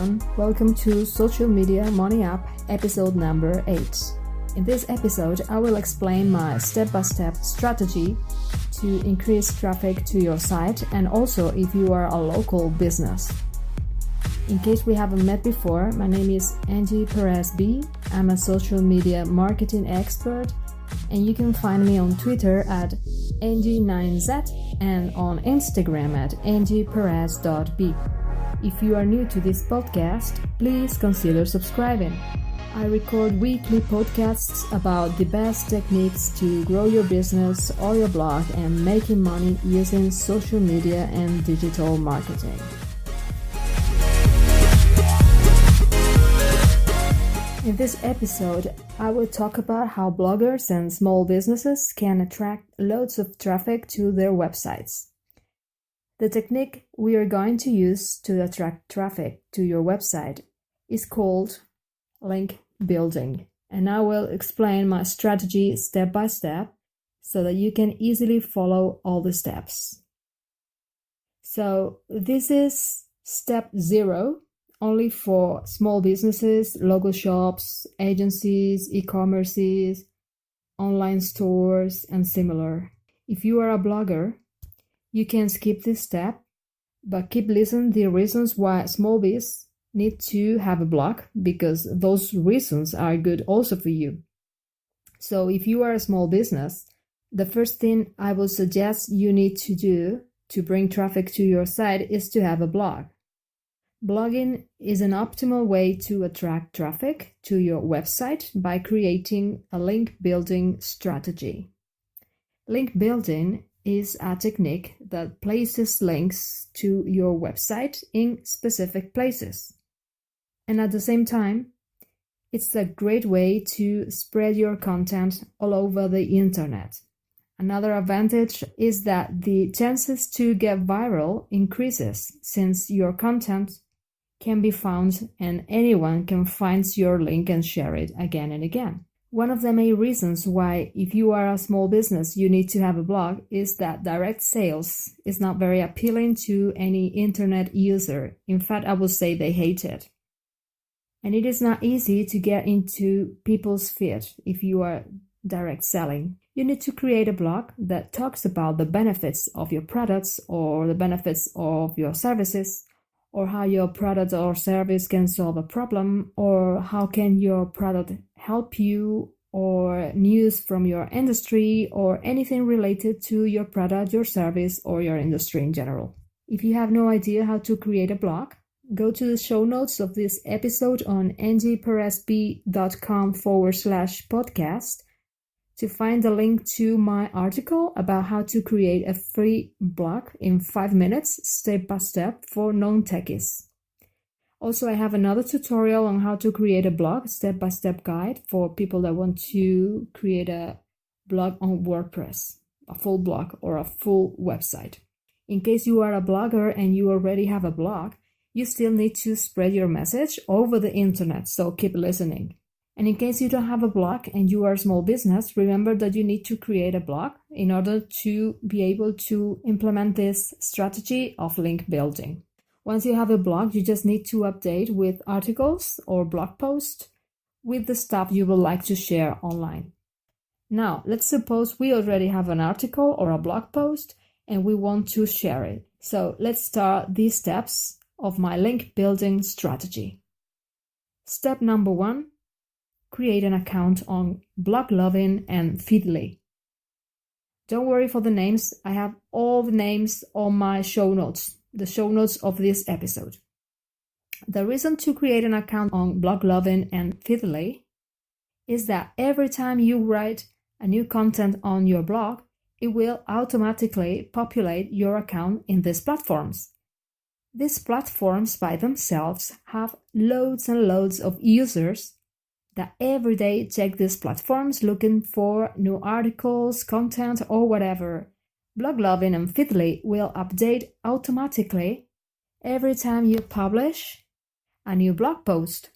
everyone, welcome to Social Media Money App episode number 8. In this episode, I will explain my step-by-step strategy to increase traffic to your site and also if you are a local business. In case we haven't met before, my name is Angie Perez B. I'm a social media marketing expert and you can find me on Twitter at Angie9Z and on Instagram at angieperez.b. If you are new to this podcast, please consider subscribing. I record weekly podcasts about the best techniques to grow your business or your blog and making money using social media and digital marketing. In this episode, I will talk about how bloggers and small businesses can attract loads of traffic to their websites. The technique we are going to use to attract traffic to your website is called link building, and I will explain my strategy step by step so that you can easily follow all the steps. So this is step 0, only for small businesses, local shops, agencies, e-commerces, online stores, and similar. If you are a blogger, you can skip this step, but keep listening to the reasons why small biz need to have a blog, because those reasons are good also for you. So if you are a small business, the first thing I will suggest you need to do to bring traffic to your site is to have a blog. Blogging is an optimal way to attract traffic to your website by creating a link building strategy. Link building is a technique that places links to your website in specific places. And at the same time, it's a great way to spread your content all over the internet. Another advantage is that the chances to get viral increases since your content can be found and anyone can find your link and share it again and again. One of the main reasons why, if you are a small business, you need to have a blog is that direct sales is not very appealing to any internet user. In fact, I would say they hate it. And it is not easy to get into people's feed if you are direct selling. You need to create a blog that talks about the benefits of your products or the benefits of your services, or how your product or service can solve a problem, or how can your product help you, or news from your industry, or anything related to your product, your service, or your industry in general. If you have no idea how to create a blog, go to the show notes of this episode on angieperezb.com/podcast to find the link to my article about how to create a free blog in 5 minutes, step by step, for non-techies. Also, I have another tutorial on how to create a blog, step-by-step guide for people that want to create a blog on WordPress, a full blog or a full website. In case you are a blogger and you already have a blog, you still need to spread your message over the internet, so keep listening. And in case you don't have a blog and you are a small business, remember that you need to create a blog in order to be able to implement this strategy of link building. Once you have a blog, you just need to update with articles or blog posts with the stuff you would like to share online. Now, let's suppose we already have an article or a blog post and we want to share it. So let's start these steps of my link building strategy. Step number 1. Create an account on Bloglovin and Feedly. Don't worry for the names. I have all the names on my show notes, the show notes of this episode. The reason to create an account on Bloglovin and Feedly is that every time you write a new content on your blog, it will automatically populate your account in these platforms. These platforms by themselves have loads and loads of users that every day check these platforms looking for new articles, content, or whatever. Bloglovin and Feedly will update automatically every time you publish a new blog post,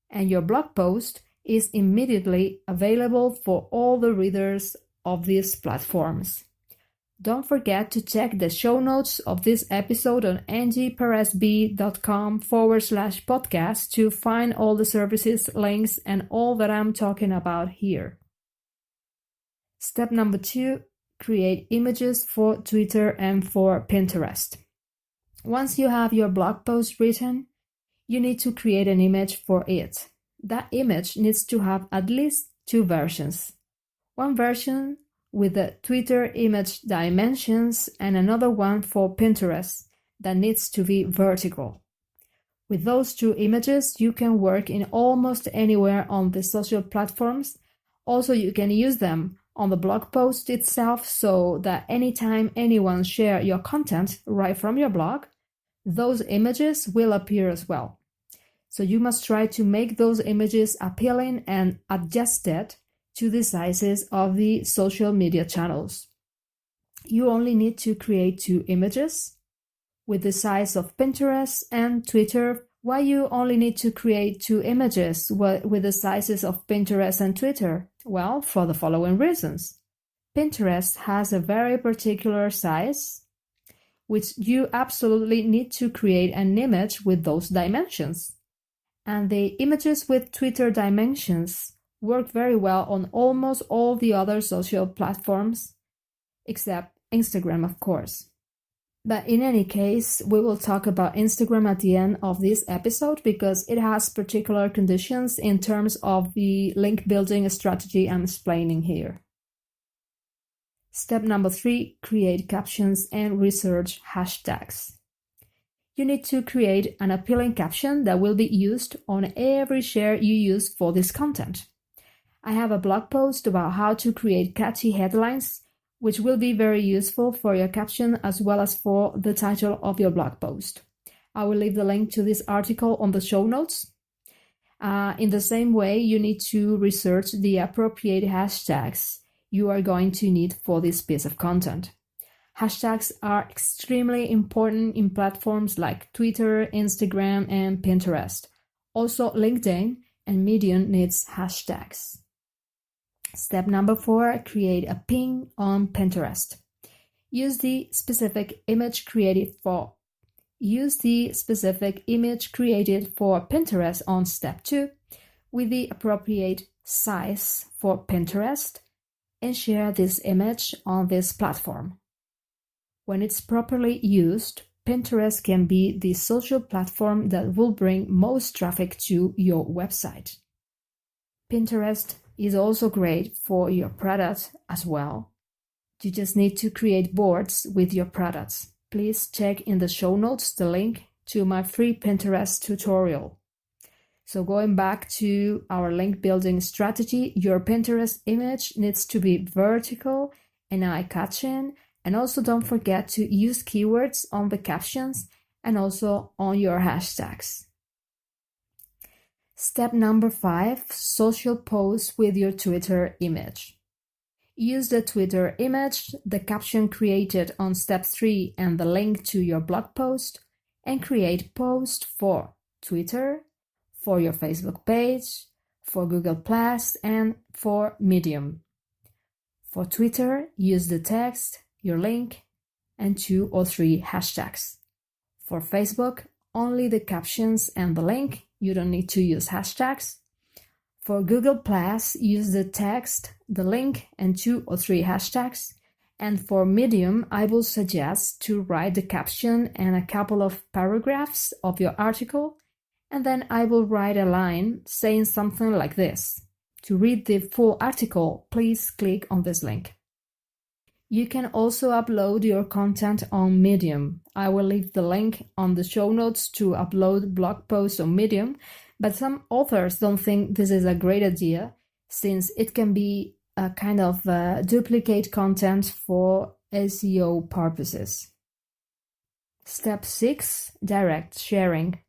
and your blog post is immediately available for all the readers of these platforms. Don't forget to check the show notes of this episode on angieperezb.com/podcast to find all the services, links, and all that I'm talking about here. Step number 2, create images for Twitter and for Pinterest. Once you have your blog post written, you need to create an image for it. That image needs to have at least 2 versions. One version with the Twitter image dimensions and another one for Pinterest that needs to be vertical. With those 2 images, you can work in almost anywhere on the social platforms. Also, you can use them on the blog post itself so that anytime anyone shares your content right from your blog, those images will appear as well. So you must try to make those images appealing and adjusted to the sizes of the social media channels. You only need to create 2 images with the size of Pinterest and Twitter. Why you only need to create 2 images with the sizes of Pinterest and Twitter? Well, for the following reasons. Pinterest has a very particular size, which you absolutely need to create an image with those dimensions. And the images with Twitter dimensions work very well on almost all the other social platforms, except Instagram, of course. But in any case, we will talk about Instagram at the end of this episode because it has particular conditions in terms of the link building strategy I'm explaining here. Step number 3, create captions and research hashtags. You need to create an appealing caption that will be used on every share you use for this content. I have a blog post about how to create catchy headlines, which will be very useful for your caption as well as for the title of your blog post. I will leave the link to this article on the show notes. In the same way, you need to research the appropriate hashtags you are going to need for this piece of content. Hashtags are extremely important in platforms like Twitter, Instagram, and Pinterest. Also, LinkedIn and Medium needs hashtags. Step number 4, create a pin on Pinterest. Use the specific image created for Pinterest on step 2 with the appropriate size for Pinterest and share this image on this platform. When it's properly used, Pinterest can be the social platform that will bring most traffic to your website. Pinterest is also great for your product as well. You just need to create boards with your products. Please check in the show notes the link to my free Pinterest tutorial. So going back to our link building strategy, your Pinterest image needs to be vertical and eye-catching, and also don't forget to use keywords on the captions and also on your hashtags. Step number 5, social post with your Twitter image. Use the Twitter image, the caption created on step 3 and the link to your blog post, and create post for Twitter, for your Facebook page, for Google+, and for Medium. For Twitter, use the text, your link, and 2 or 3 hashtags. For Facebook, only the captions and the link. You don't need to use hashtags. For Google+, use the text, the link, and 2 or 3 hashtags. And for Medium, I will suggest to write the caption and a couple of paragraphs of your article, and then I will write a line saying something like this. To read the full article, please click on this link. You can also upload your content on Medium. I will leave the link on the show notes to upload blog posts on Medium, but some authors don't think this is a great idea since it can be a kind of duplicate content for SEO purposes. Step 6, direct sharing.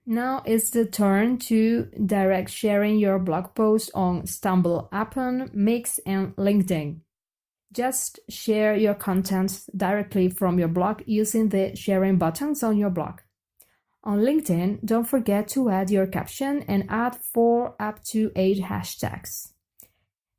Now it's the turn to direct sharing your blog post on StumbleUpon, Mix, and LinkedIn. Just share your content directly from your blog using the sharing buttons on your blog. On LinkedIn, don't forget to add your caption and add 4 up to 8 hashtags.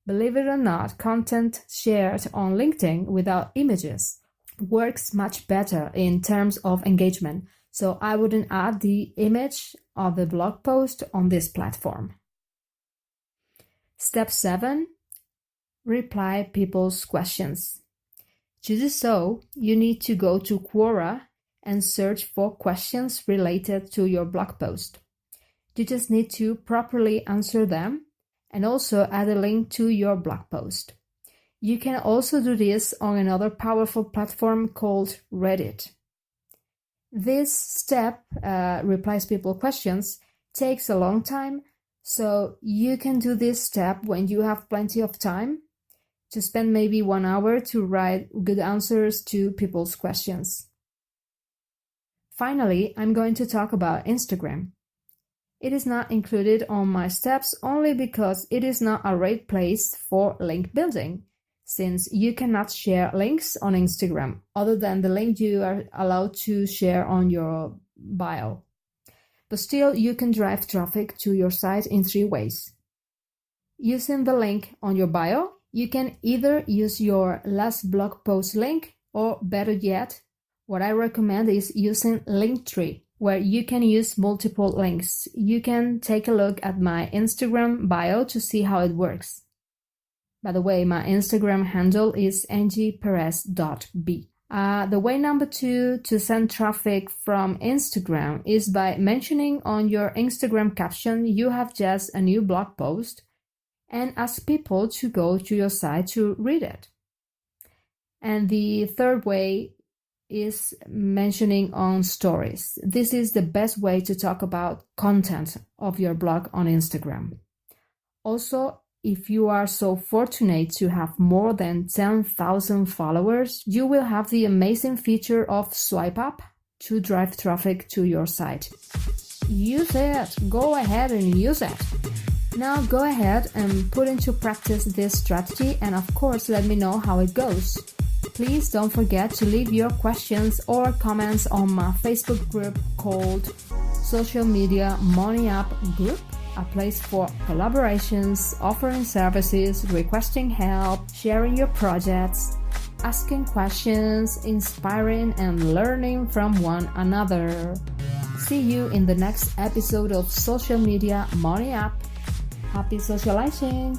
Believe it or not, content shared on LinkedIn without images works much better in terms of engagement, so I wouldn't add the image of the blog post on this platform. Step 7. Reply people's questions. To do so, you need to go to Quora and search for questions related to your blog post. You just need to properly answer them and also add a link to your blog post. You can also do this on another powerful platform called Reddit. This step, replies people questions, takes a long time, so you can do this step when you have plenty of time to spend maybe 1 hour to write good answers to people's questions. Finally, I'm going to talk about Instagram. It is not included on my steps only because it is not a great place for link building, since you cannot share links on Instagram other than the link you are allowed to share on your bio. But still, you can drive traffic to your site in 3 ways. Using the link on your bio, you can either use your last blog post link, or better yet, what I recommend is using Linktree, where you can use multiple links. You can take a look at my Instagram bio to see how it works. By the way, my Instagram handle is angieperez.b. The way number 2 to send traffic from Instagram is by mentioning on your Instagram caption you have just a new blog post and ask people to go to your site to read it. And the third way is mentioning on stories. This is the best way to talk about content of your blog on Instagram. Also, if you are so fortunate to have more than 10,000 followers, you will have the amazing feature of swipe up to drive traffic to your site. Use it! Go ahead and use it! Now go ahead and put into practice this strategy, and of course let me know how it goes. Please don't forget to leave your questions or comments on my Facebook group called Social Media Money Up Group, a place for collaborations, offering services, requesting help, sharing your projects, asking questions, inspiring and learning from one another. See you in the next episode of Social Media Money Up. Happy socializing!